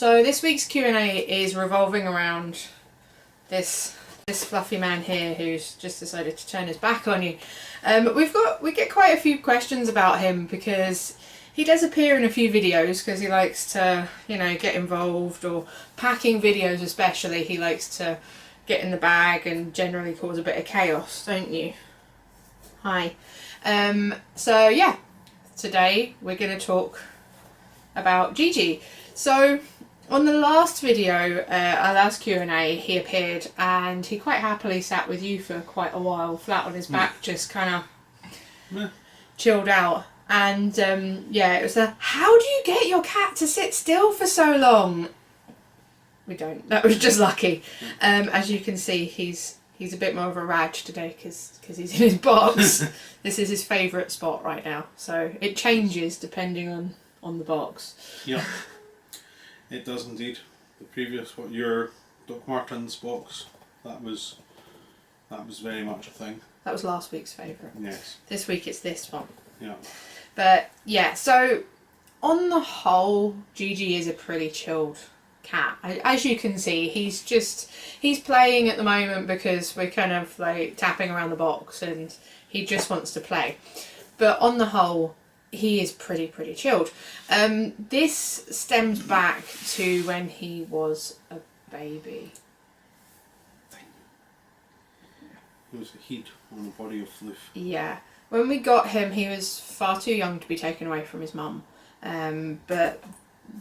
So this week's Q&A is revolving around this fluffy man here who's just decided to turn his back on you. We get quite a few questions about him because he does appear in a few videos because he likes to, you know, get involved, or packing videos especially. He likes to get in the bag and generally cause a bit of chaos, don't you? Hi. So yeah, today we're going to talk about Jiji. So on the last video, our last Q&A, he appeared and he quite happily sat with you for quite a while, flat on his back, just kind of chilled out. And yeah, it was how do you get your cat to sit still for so long? We don't. That was just lucky. As you can see, he's a bit more of a rag today because he's in his box. This is his favourite spot right now. So it changes depending on the box. Yeah, it does indeed. The previous, your Doc Martens box, that was very much a thing. That was last week's favourite. Yes. This week it's this one. Yeah. But yeah, so on the whole, Jiji is a pretty chilled cat. As you can see, he's playing at the moment because we're kind of like tapping around the box and he just wants to play. But on the whole, he is pretty chilled. This stems back to when he was a baby. It was a heat on the body of Floof. Yeah. When we got him, he was far too young to be taken away from his mum. But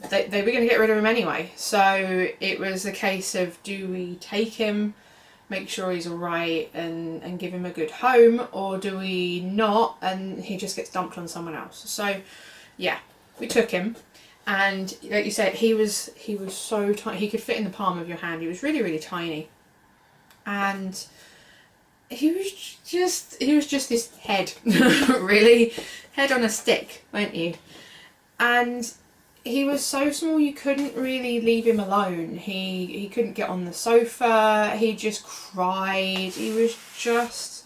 they were going to get rid of him anyway. So it was a case of, do we take him, make sure he's alright and give him a good home, or do we not and he just gets dumped on someone else? So yeah, we took him, and like you said, he was so tiny. He could fit in the palm of your hand. He was really tiny, and he was just this head, really, head on a stick, weren't you? And he was so small you couldn't really leave him alone. He couldn't get on the sofa, he just cried, he was just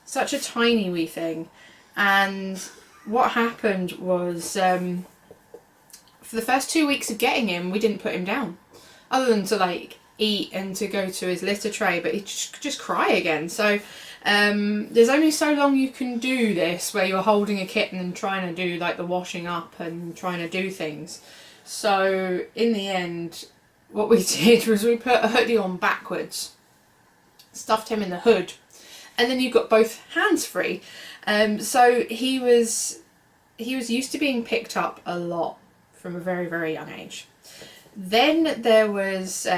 such a tiny wee thing. And what happened was, for the first 2 weeks of getting him, we didn't put him down, other than to like eat and to go to his litter tray, but he'd just cry again. So there's only so long you can do this where you're holding a kitten and trying to do like the washing up and trying to do things. So in the end, what we did was we put a hoodie on backwards, stuffed him in the hood, and then you've got both hands free. So he was used to being picked up a lot from a very young age. Then there was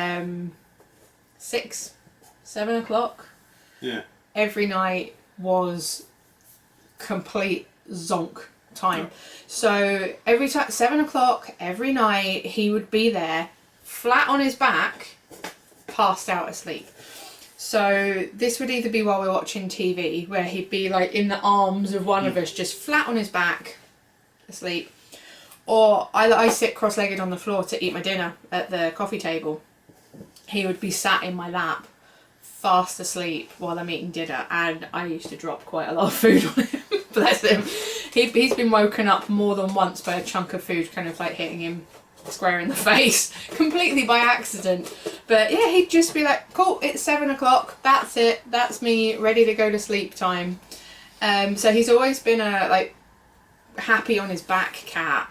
6, 7 o'clock. Yeah. Every night was complete zonk time. Yeah. So every time, 7 o'clock every night, he would be there, flat on his back, passed out asleep. So this would either be while we're watching TV, where he'd be like in the arms of one of us, just flat on his back, asleep. Or I sit cross-legged on the floor to eat my dinner at the coffee table. He would be sat in my lap, fast asleep while I'm eating dinner, and I used to drop quite a lot of food on him. Bless him. He's been woken up more than once by a chunk of food kind of like hitting him square in the face, completely by accident. But yeah, he'd just be like, cool, it's 7 o'clock, that's it, that's me, ready to go to sleep time. So he's always been a like happy on his back cat.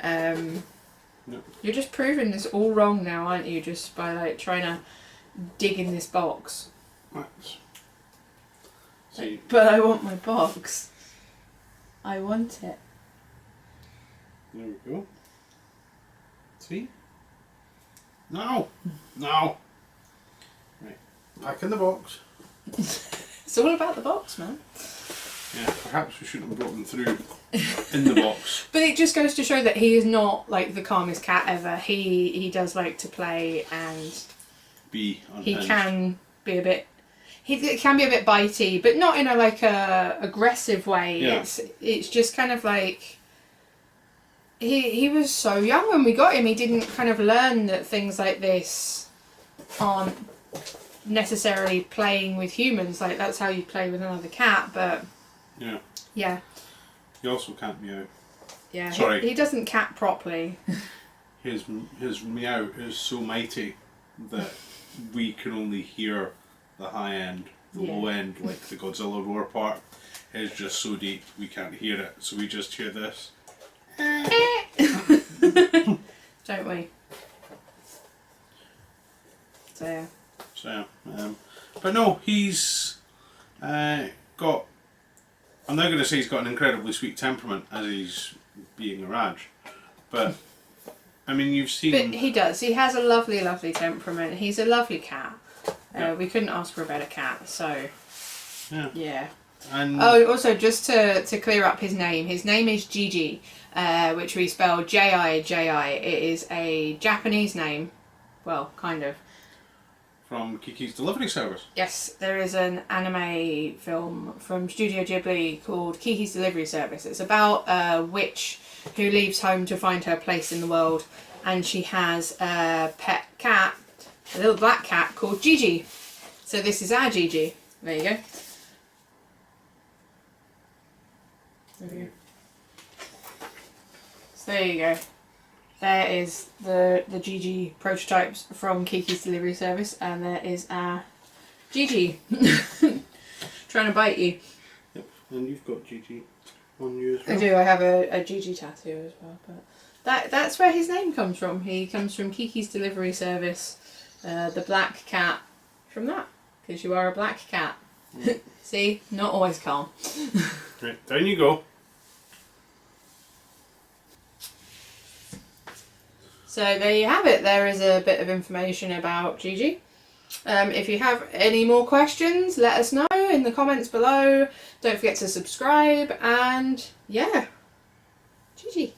You're just proving this all wrong now, aren't you? Just by like trying to dig in this box. Right. Like, but I want my box. I want it. There we go. See? No! No! Right. Back in the box. It's all about the box, man. Yeah, perhaps we shouldn't have brought them through in the box. But it just goes to show that he is not like the calmest cat ever. He does like to play, and be unhinged. He can be a bit bitey, but not in a like a aggressive way. Yeah. It's just kind of like he was so young when we got him. He didn't kind of learn that things like this aren't necessarily playing with humans. Like that's how you play with another cat, but yeah. He also can't meow. Yeah, Sorry. he doesn't cat properly. his meow is so mighty that we can only hear the high end. The low end, like the Godzilla roar part, is just so deep we can't hear it. So we just hear this. Don't we? So. But no, he's got. I'm now going to say he's got an incredibly sweet temperament as he's being a Raj, but I mean you've seen. But he does. He has a lovely, lovely temperament. He's a lovely cat. We couldn't ask for a better cat. So. Yeah. And also just to clear up his name is Jiji, which we spell Jiji. It is a Japanese name. Well, kind of. From Kiki's Delivery Service. Yes, there is an anime film from Studio Ghibli called Kiki's Delivery Service. It's about a witch who leaves home to find her place in the world, and she has a pet cat, a little black cat called Jiji. So this is our Jiji. There you go. So there you go. There is the Jiji prototypes from Kiki's Delivery Service, and there is our Jiji trying to bite you. Yep, and you've got Jiji on you as well. I do. I have a Jiji tattoo as well, but that's where his name comes from. He comes from Kiki's Delivery Service, the black cat from that, because you are a black cat. See, not always calm. Right, down you go. So there you have it. There is a bit of information about Jiji. If you have any more questions, let us know in the comments below. Don't forget to subscribe, and yeah, Jiji.